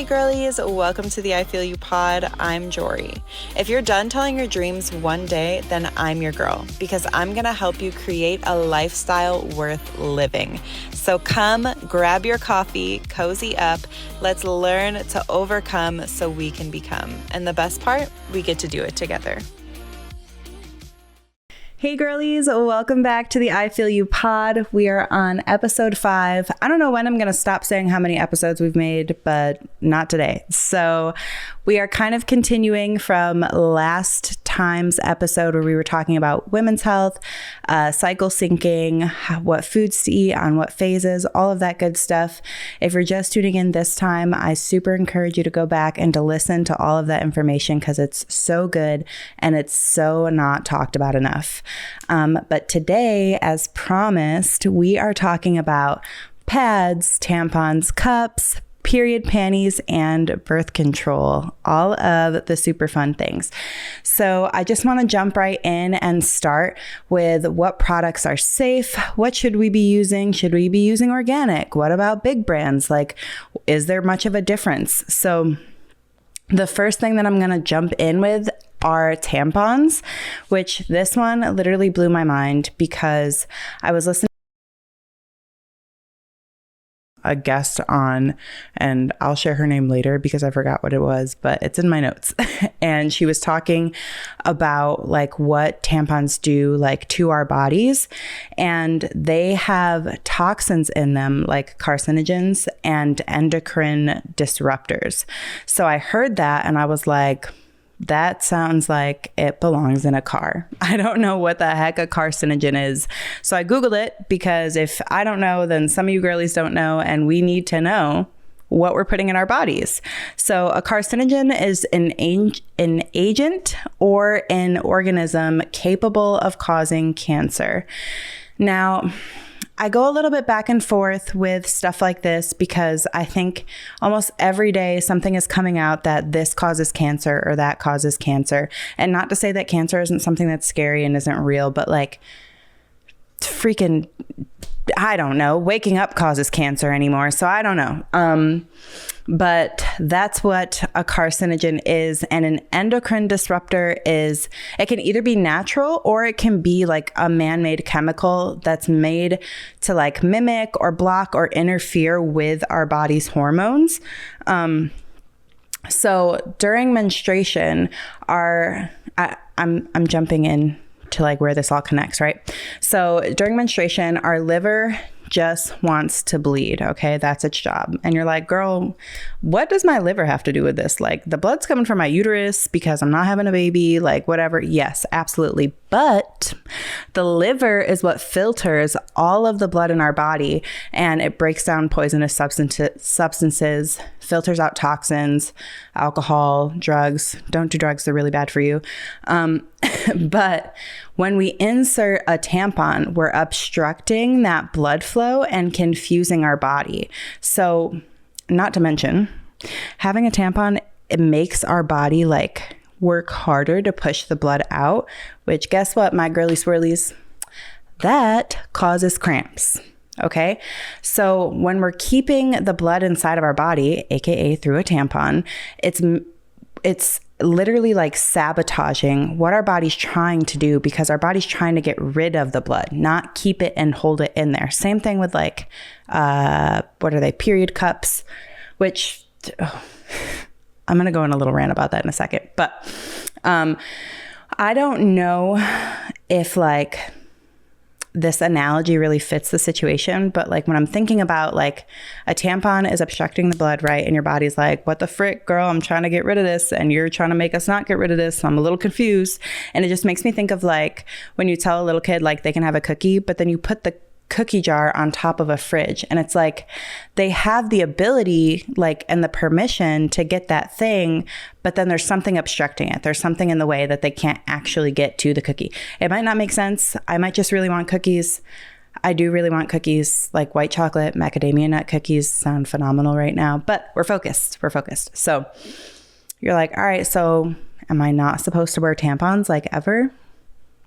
Hey girlies, welcome to the I Feel You pod. I'm Jory. If you're done telling your dreams one day, then I'm your girl because I'm gonna help you create a lifestyle worth living. So come grab your coffee, cozy up. Let's learn to overcome so we can become. And the best part, we get to do it together. Hey girlies, welcome back to the I Feel You pod. We are on episode 5. I don't know when I'm going to stop saying how many episodes we've made, but not today. So we are kind of continuing from last time's episode where we were talking about women's health, cycle syncing, what foods to eat on what phases, all of that good stuff. If you're just tuning in this time, I super encourage you to go back and to listen to all of that information because it's so good and it's so not talked about enough. But today, as promised, we are talking about pads, tampons, cups, period panties, and birth control, all of the super fun things. So I just want to jump right in and start with what products are safe. What should we be using? Should we be using organic? What about big brands? Like, is there much of a difference? So the first thing that I'm going to jump in with are tampons, which this one literally blew my mind because I was listening to a guest on, and I'll share her name later because I forgot what it was, but it's in my notes. And she was talking about like what tampons do like to our bodies, and they have toxins in them like carcinogens and endocrine disruptors. So I heard that and I was like, that sounds like it belongs in a car. I don't know what the heck a carcinogen is. So I Googled it because if I don't know, then some of you girlies don't know, and we need to know what we're putting in our bodies. So a carcinogen is an agent or an organism capable of causing cancer. Now, I go a little bit back and forth with stuff like this because I think almost every day something is coming out that this causes cancer or that causes cancer. And not to say that cancer isn't something that's scary and isn't real, but like freaking, I don't know, waking up causes cancer anymore. So I don't know. But that's what a carcinogen is. And an endocrine disruptor is, it can either be natural or it can be like a man-made chemical that's made to like mimic or block or interfere with our body's hormones. So during menstruation, I'm jumping in to like where this all connects, right? So during menstruation, our liver just wants to bleed. Okay. That's its job. And you're like, girl, what does my liver have to do with this? Like the blood's coming from my uterus because I'm not having a baby, like whatever. Yes, absolutely. But the liver is what filters all of the blood in our body, and it breaks down poisonous substances, filters out toxins, alcohol, drugs. Don't do drugs. They're really bad for you. But when we insert a tampon, we're obstructing that blood flow and confusing our body. So not to mention, having a tampon, it makes our body like work harder to push the blood out, which guess what, my girly swirlies? That causes cramps. Okay. So when we're keeping the blood inside of our body, AKA through a tampon, it's literally like sabotaging what our body's trying to do because our body's trying to get rid of the blood, not keep it and hold it in there. Same thing with like, what are they? Period cups, which I'm going to go in a little rant about that in a second, but, I don't know if like this analogy really fits the situation, but like when I'm thinking about like a tampon is obstructing the blood, right? And your body's like, what the frick, girl, I'm trying to get rid of this. And you're trying to make us not get rid of this. So I'm a little confused. And it just makes me think of like when you tell a little kid, like they can have a cookie, but then you put the cookie jar on top of a fridge. And it's like, they have the ability, like, and the permission to get that thing, but then there's something obstructing it. There's something in the way that they can't actually get to the cookie. It might not make sense. I might just really want cookies. I do really want cookies, like white chocolate, macadamia nut cookies sound phenomenal right now, but we're focused. So you're like, all right, so am I not supposed to wear tampons like ever?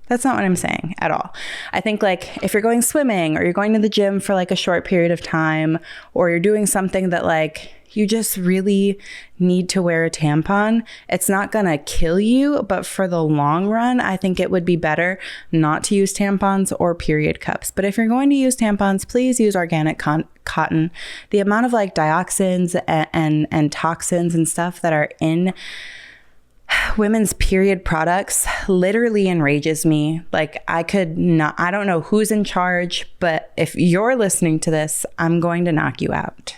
That's not what I'm saying at all. I think like if you're going swimming or you're going to the gym for like a short period of time, or you're doing something that like you just really need to wear a tampon, it's not going to kill you. But for the long run, I think it would be better not to use tampons or period cups. But if you're going to use tampons, please use organic cotton. The amount of like dioxins and toxins and stuff that are in women's period products literally enrages me. Like I don't know who's in charge, but if you're listening to this, I'm going to knock you out.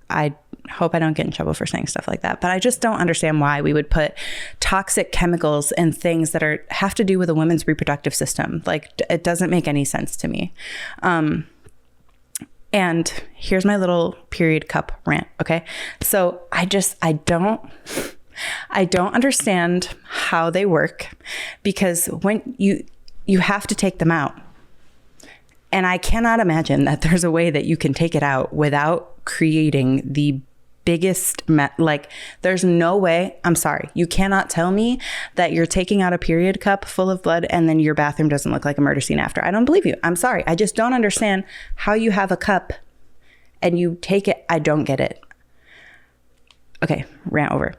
I hope I don't get in trouble for saying stuff like that, but I just don't understand why we would put toxic chemicals in things that have to do with a woman's reproductive system. Like it doesn't make any sense to me. And here's my little period cup rant. Okay. So I don't understand how they work, because when you have to take them out. And I cannot imagine that there's a way that you can take it out without creating the biggest like there's no way. I'm sorry. You cannot tell me that you're taking out a period cup full of blood and then your bathroom doesn't look like a murder scene after. I don't believe you. I'm sorry. I just don't understand how you have a cup and you take it. I don't get it. Okay, rant over.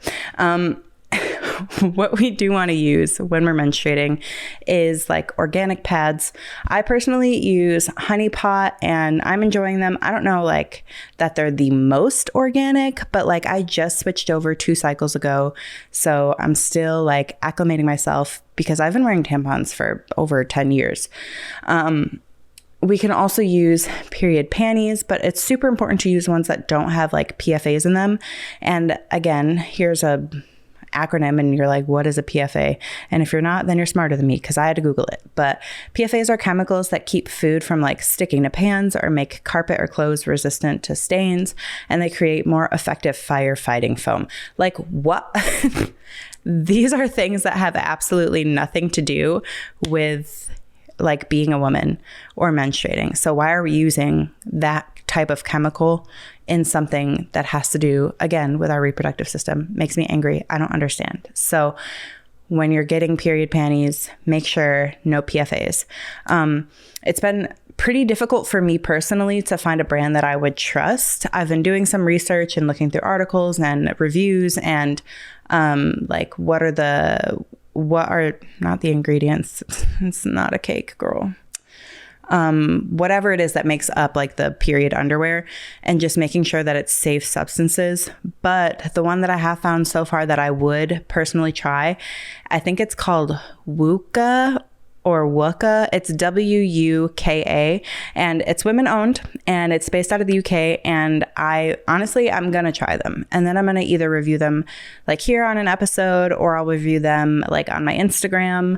What we do want to use when we're menstruating is like organic pads. I personally use Honey Pot and I'm enjoying them. I don't know like that they're the most organic, but like I just switched over 2 cycles ago. So I'm still like acclimating myself because I've been wearing tampons for over 10 years. We can also use period panties, but it's super important to use ones that don't have like PFAs in them. And again, here's a acronym and you're like, what is a PFA? And if you're not, then you're smarter than me because I had to Google it. But PFAs are chemicals that keep food from like sticking to pans or make carpet or clothes resistant to stains, and they create more effective firefighting foam. Like what? These are things that have absolutely nothing to do with like being a woman or menstruating. So why are we using that type of chemical in something that has to do, again, with our reproductive system? Makes me angry. I don't understand. So when you're getting period panties, make sure no PFAs. It's been pretty difficult for me personally to find a brand that I would trust. I've been doing some research and looking through articles and reviews and like what are not the ingredients? It's not a cake, girl. Whatever it is that makes up like the period underwear, and just making sure that it's safe substances. But the one that I have found so far that I would personally try, I think it's called Wuka or Wuka. It's WUKA, and it's women owned and it's based out of the UK. And I'm going to try them, and then I'm going to either review them like here on an episode, or I'll review them like on my Instagram.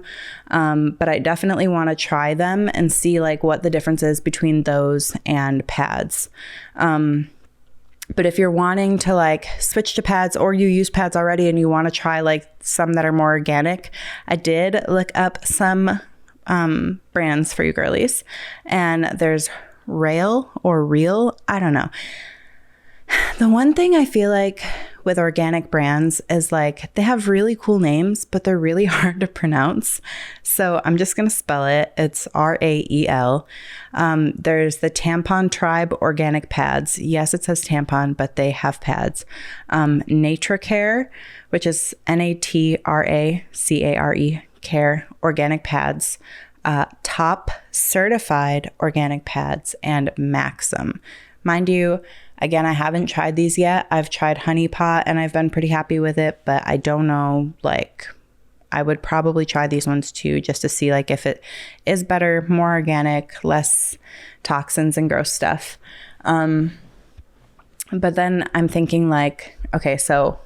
But I definitely want to try them and see like what the difference is between those and pads. But if you're wanting to like switch to pads, or you use pads already and you want to try like some that are more organic, I did look up some brands for you girlies, and there's Rail or Real. I don't know. The one thing I feel like with organic brands is like they have really cool names, but they're really hard to pronounce. So I'm just going to spell it. It's RAEL. There's the Tampon Tribe organic pads. Yes, it says tampon, but they have pads. NatraCare, which is NatraCare Care organic pads. Top certified organic pads, and Maxim. Mind you, again, I haven't tried these yet. I've tried Honey Pot and I've been pretty happy with it, but I don't know, like I would probably try these ones too, just to see like if it is better, more organic, less toxins and gross stuff. But then I'm thinking like, okay, so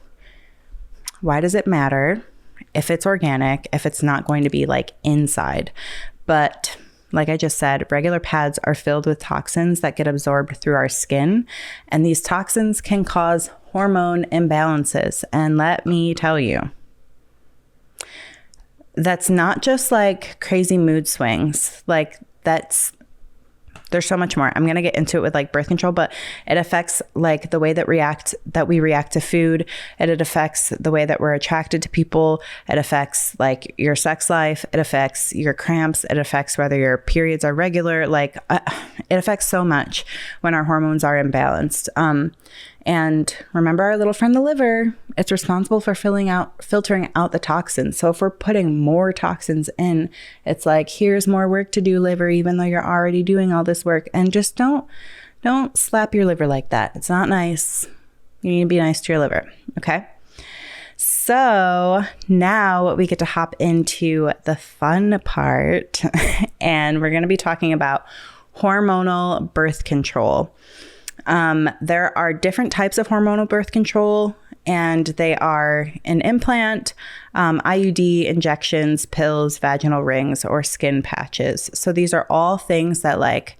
why does it matter if it's organic, if it's not going to be like inside? But like I just said, regular pads are filled with toxins that get absorbed through our skin, and these toxins can cause hormone imbalances. And let me tell you, that's not just like crazy mood swings. Like that's There's so much more. I'm going to get into it with like birth control, but it affects like the way that we react to food. It affects the way that we're attracted to people. It affects like your sex life. It affects your cramps. It affects whether your periods are regular. Like it affects so much when our hormones are imbalanced. And remember our little friend, the liver, it's responsible for filtering out the toxins. So if we're putting more toxins in, it's like, here's more work to do, liver, even though you're already doing all this work. And just don't slap your liver like that. It's not nice. You need to be nice to your liver. Okay. So now we get to hop into the fun part and we're going to be talking about hormonal birth control. There are different types of hormonal birth control, and they are an implant, IUD, injections, pills, vaginal rings, or skin patches. So these are all things that like,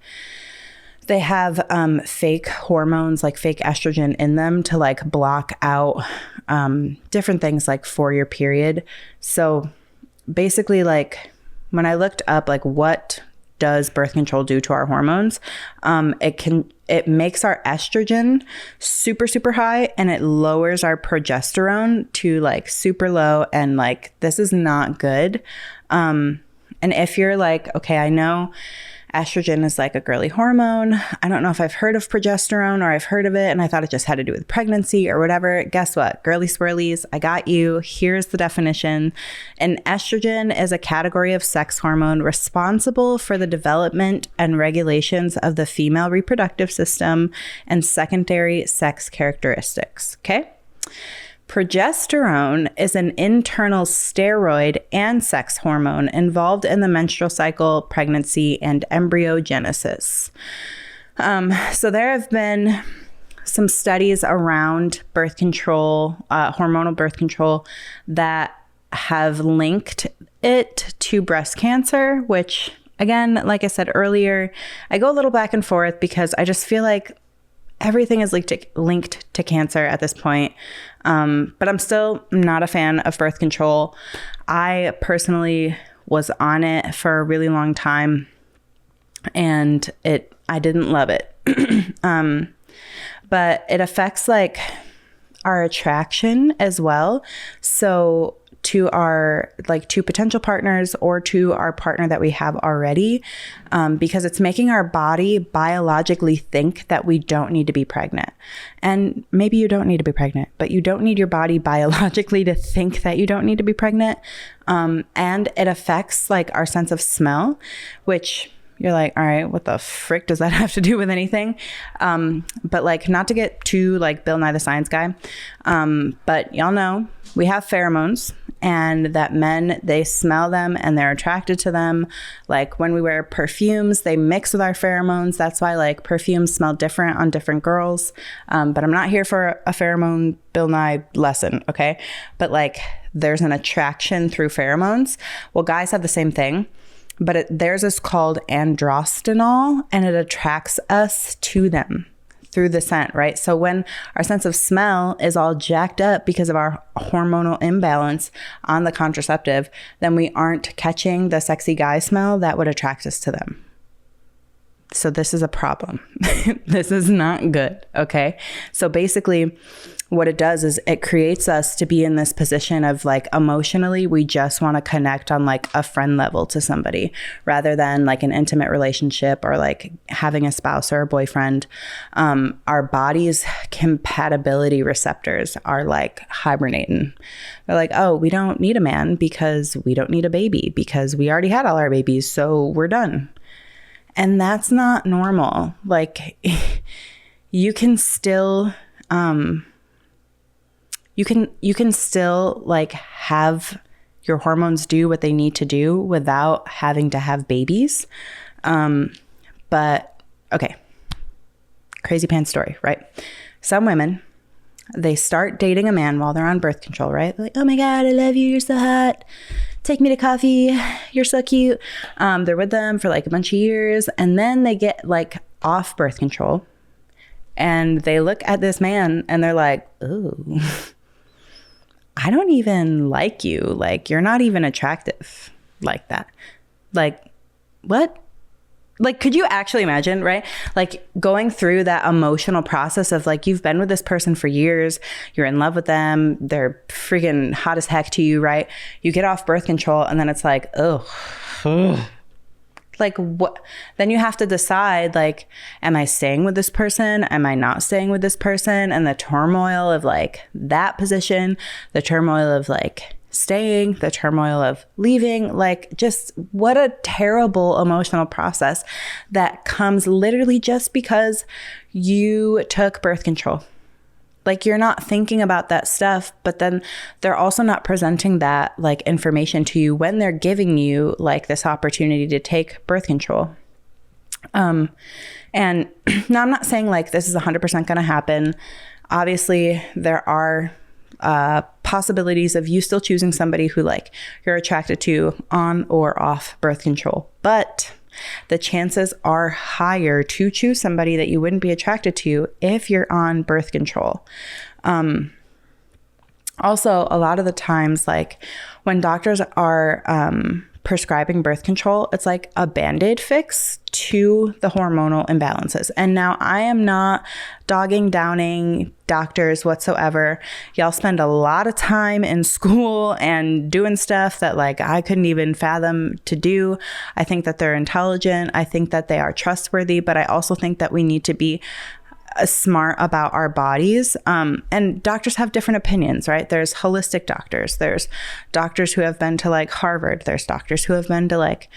they have fake hormones, like fake estrogen in them to like block out different things like for your period. So basically like when I looked up like what does birth control do to our hormones, it makes our estrogen super, super high and it lowers our progesterone to like super low. And like, this is not good. And if you're like, okay, I know estrogen is like a girly hormone. I don't know if I've heard of progesterone or I've heard of it and I thought it just had to do with pregnancy or whatever. Guess what? Girly swirlies, I got you. Here's the definition. An estrogen is a category of sex hormone responsible for the development and regulations of the female reproductive system and secondary sex characteristics. Okay? Progesterone is an internal steroid and sex hormone involved in the menstrual cycle, pregnancy, and embryogenesis. So there have been some studies around birth control, hormonal birth control, that have linked it to breast cancer, which, again, like I said earlier, I go a little back and forth because I just feel like everything is linked to cancer at this point. But I'm still not a fan of birth control. I personally was on it for a really long time and I didn't love it. But it affects like our attraction as well. So to our to potential partners or to our partner that we have already, because it's making our body biologically think that we don't need to be pregnant. And maybe you don't need to be pregnant, but you don't need your body biologically to think that you don't need to be pregnant. And it affects like our sense of smell, which you're like, all right, what the frick does that have to do with anything? But like, not to get too like Bill Nye the Science Guy, but y'all know we have pheromones and that men, they smell them and they're attracted to them. Like when we wear perfumes, they mix with our pheromones. That's why like perfumes smell different on different girls. But I'm not here for a pheromone Bill Nye lesson, okay? But like there's an attraction through pheromones. Well, guys have the same thing. But theirs is called androstenol, and it attracts us to them through the scent, right? So when our sense of smell is all jacked up because of our hormonal imbalance on the contraceptive, then we aren't catching the sexy guy smell that would attract us to them. So this is a problem. This is not good, okay? So basically, what it does is it creates us to be in this position of like emotionally, we just want to connect on like a friend level to somebody rather than like an intimate relationship or like having a spouse or a boyfriend. Our body's compatibility receptors are like hibernating. They're like, oh, we don't need a man because we don't need a baby because we already had all our babies. So we're done. And that's not normal. Like you can still, you can still like have your hormones do what they need to do without having to have babies. But okay, crazy pants story, right? Some women, they start dating a man while they're on birth control, right? They're like, oh my God, I love you. You're so hot. Take me to coffee. You're so cute. They're with them for like a bunch of years. And then they get like off birth control and they look at this man and they're like, ooh, I don't even like you. Like, you're not even attractive like that. Like, what? Like, could you actually imagine, right? Like going through that emotional process of like, you've been with this person for years, you're in love with them, they're freaking hot as heck to you, right? You get off birth control and then it's like, oh, like what? Then you have to decide, like, am I staying with this person? Am I not staying with this person? And the turmoil of like that position, the turmoil of like staying, the turmoil of leaving, like just what a terrible emotional process that comes literally just because you took birth control. Like you're not thinking about that stuff, but then they're also not presenting that like information to you when they're giving you like this opportunity to take birth control. And now I'm not saying like this is 100% going to happen. Obviously there are possibilities of you still choosing somebody who like you're attracted to on or off birth control, but the chances are higher to choose somebody that you wouldn't be attracted to if you're on birth control. Also, a lot of the times, like when doctors are prescribing birth control, it's like a Band-Aid fix to the hormonal imbalances. And now I am not dogging, downing doctors whatsoever. Y'all spend a lot of time in school and doing stuff that like I couldn't even fathom to do. I think that they're intelligent. I think that they are trustworthy, but I also think that we need to be smart about our bodies. And doctors have different opinions, right? There's holistic doctors. There's doctors who have been to like Harvard. There's doctors who have been to like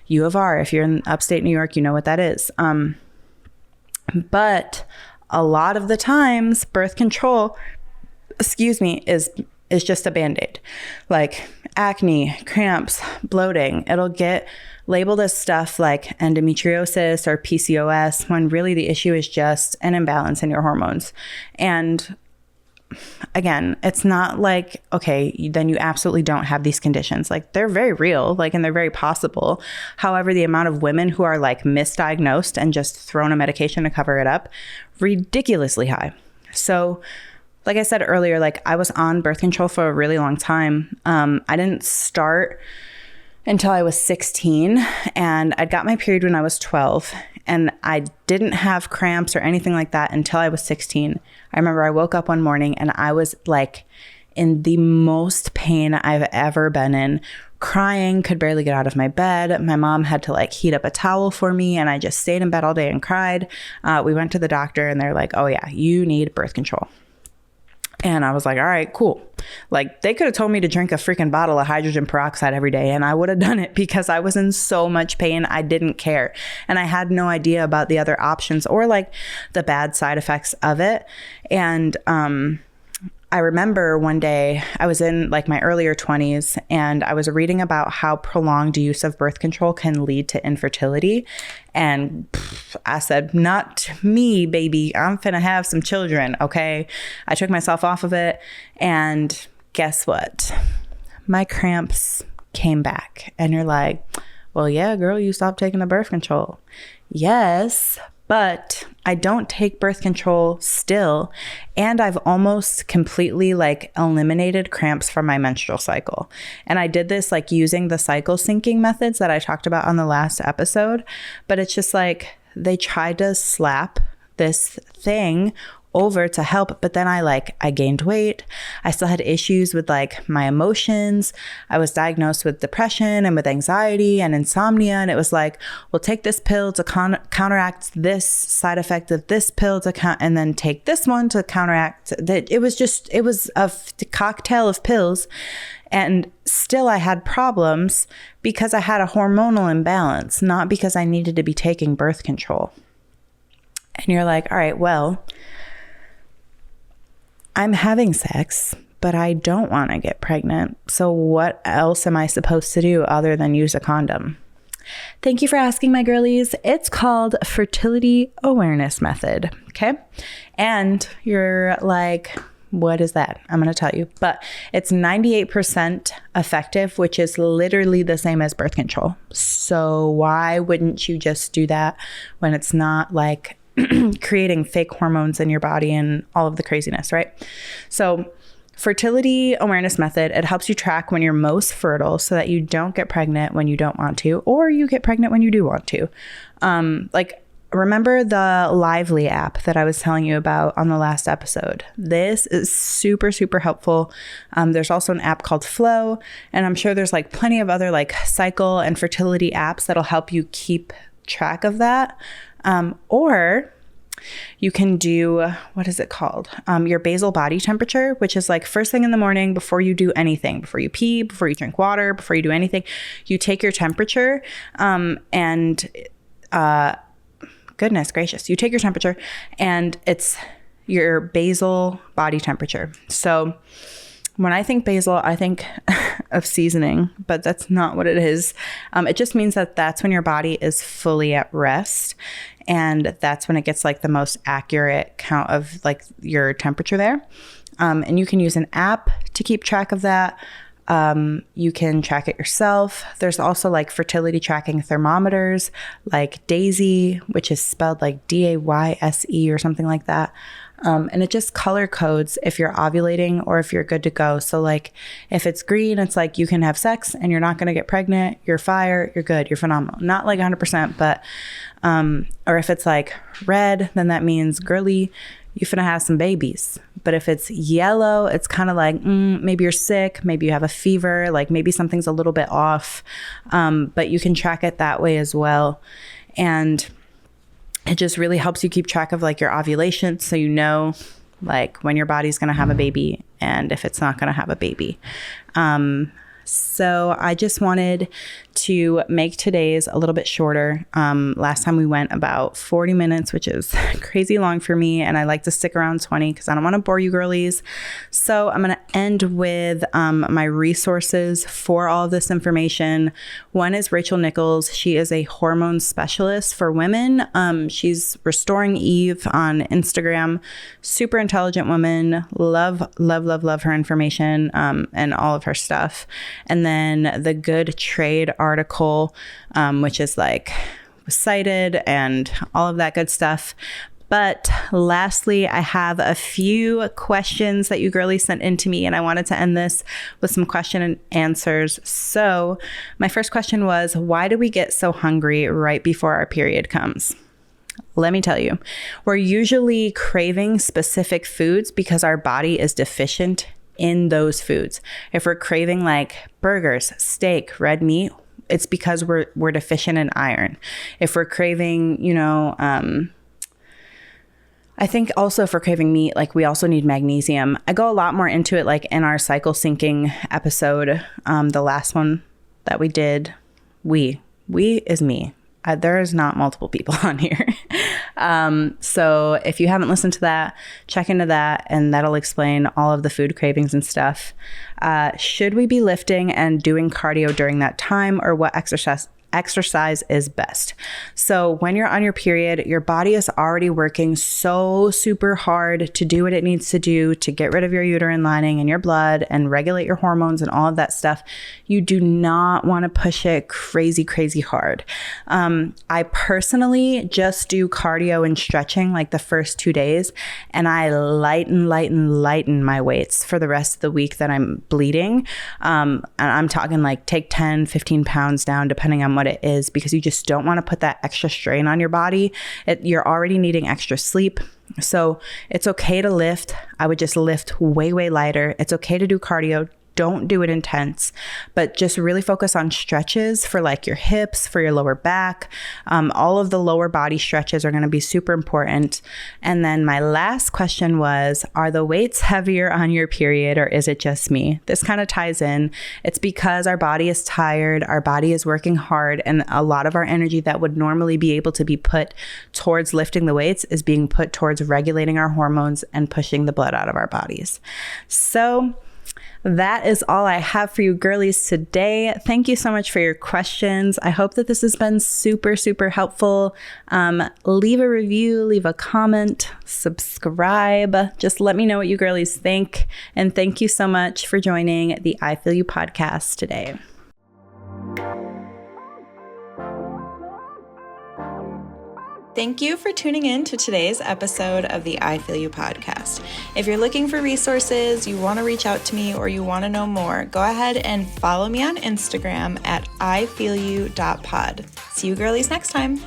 U of R. If you're in upstate New York, you know what that is. But a lot of the times birth control, is just a Band-Aid. Like acne, cramps, bloating, it'll get labeled as stuff like endometriosis or PCOS when really the issue is just an imbalance in your hormones. And again, it's not like, okay, then you absolutely don't have these conditions. Like they're very real, like, and they're very possible. However, the amount of women who are like misdiagnosed and just thrown a medication to cover it up, ridiculously high. So like I said earlier, like I was on birth control for a really long time. I didn't start until I was 16, and I got my period when I was 12, and I didn't have cramps or anything like that until I was 16. I remember I woke up one morning and I was like in the most pain I've ever been in, crying, could barely get out of my bed. My mom had to like heat up a towel for me, and I just stayed in bed all day and cried. We went to the doctor and they're like, oh yeah, you need birth control. And I was like, all right, cool. Like they could have told me to drink a freaking bottle of hydrogen peroxide every day and I would have done it because I was in so much pain. I didn't care. And I had no idea about the other options or like the bad side effects of it. And, I remember one day I was in like my earlier 20s and I was reading about how prolonged use of birth control can lead to infertility. And I said, not me, baby. I'm finna have some children. Okay. I took myself off of it. And guess what? My cramps came back. And you're like, well, yeah, girl, you stopped taking the birth control. Yes. But I don't take birth control still, and I've almost completely like eliminated cramps from my menstrual cycle. And I did this like using the cycle syncing methods that I talked about on the last episode, but it's just like they tried to slap this thing over to help, but then I gained weight. I still had issues with like my emotions. I was diagnosed with depression and with anxiety and insomnia, and it was like, well, take this pill to counteract this side effect of this pill and then take this one to counteract that. It was a cocktail of pills, and still I had problems because I had a hormonal imbalance, not because I needed to be taking birth control. And you're like, all right, well, I'm having sex, but I don't want to get pregnant. So what else am I supposed to do other than use a condom? Thank you for asking, my girlies. It's called Fertility Awareness Method. Okay. And you're like, what is that? I'm going to tell you, but it's 98% effective, which is literally the same as birth control. So why wouldn't you just do that when it's not like creating fake hormones in your body and all of the craziness, right? So fertility awareness method, it helps you track when you're most fertile so that you don't get pregnant when you don't want to, or you get pregnant when you do want to. Remember the Lively app that I was telling you about on the last episode? This is super, super helpful. There's also an app called Flow, and I'm sure there's like plenty of other like cycle and fertility apps that'll help you keep track of that. Or you can do, what is it called? Your basal body temperature, which is like first thing in the morning before you do anything, before you pee, before you drink water, before you do anything, you take your temperature goodness gracious, you take your temperature and it's your basal body temperature. So when I think basal, I think of seasoning, but that's not what it is. It just means that that's when your body is fully at rest. And that's when it gets like the most accurate count of like your temperature there. And you can use an app to keep track of that. You can track it yourself. There's also like fertility tracking thermometers like Daisy, which is spelled like DAYSE or something like that. And it just color codes if you're ovulating or if you're good to go. So like if it's green, it's like you can have sex and you're not going to get pregnant. You're fire. You're good. You're phenomenal. Not like 100%, but, or if it's like red, then that means girly, you're finna have some babies. But if it's yellow, it's kind of like, maybe you're sick, maybe you have a fever, like maybe something's a little bit off. But you can track it that way as well. And it just really helps you keep track of like your ovulation. So you know, like when your body's going to have a baby and if it's not going to have a baby. So I just wanted to make today's a little bit shorter. Last time we went about 40 minutes, which is crazy long for me. And I like to stick around 20 because I don't want to bore you girlies. So I'm going to end with my resources for all of this information. One is Rachel Nichols. She is a hormone specialist for women. She's Restoring Eve on Instagram. Super intelligent woman. Love, love, love, love her information and all of her stuff. And then the Good Trade article, which is like cited and all of that good stuff. But lastly, I have a few questions that you girlies sent in to me, and I wanted to end this with some question and answers. So my first question was, why do we get so hungry right before our period comes? Let me tell you, we're usually craving specific foods because our body is deficient in those foods. If we're craving like burgers, steak, red meat, it's because we're deficient in iron. If we're craving, I think also if we're craving meat, like we also need magnesium. I go a lot more into it like in our cycle syncing episode, the last one that we did. We is me. There is not multiple people on here. So if you haven't listened to that, check into that and that'll explain all of the food cravings and stuff. Should we be lifting and doing cardio during that time, or what exercise is best? So when you're on your period, your body is already working so super hard to do what it needs to do to get rid of your uterine lining and your blood and regulate your hormones and all of that stuff. You do not want to push it crazy, crazy hard. I personally just do cardio and stretching like the first 2 days, and I lighten my weights for the rest of the week that I'm bleeding. And I'm talking like take 10, 15 pounds down depending on what it is, because you just don't want to put that extra strain on your body. You're already needing extra sleep. So it's okay to lift. I would just lift way, way lighter. It's okay to do cardio. Don't do it intense, but just really focus on stretches for like your hips, for your lower back. All of the lower body stretches are going to be super important. And then my last question was, are the weights heavier on your period, or is it just me? This kind of ties in. It's because our body is tired. Our body is working hard. And a lot of our energy that would normally be able to be put towards lifting the weights is being put towards regulating our hormones and pushing the blood out of our bodies. So that is all I have for you girlies today. Thank you so much for your questions. I hope that this has been super, super helpful. Leave a review, leave a comment, subscribe. Just let me know what you girlies think. And thank you so much for joining the I Feel You podcast today. Thank you for tuning in to today's episode of the I Feel You podcast. If you're looking for resources, you want to reach out to me, or you want to know more, go ahead and follow me on Instagram at ifeelyou.pod. See you girlies next time.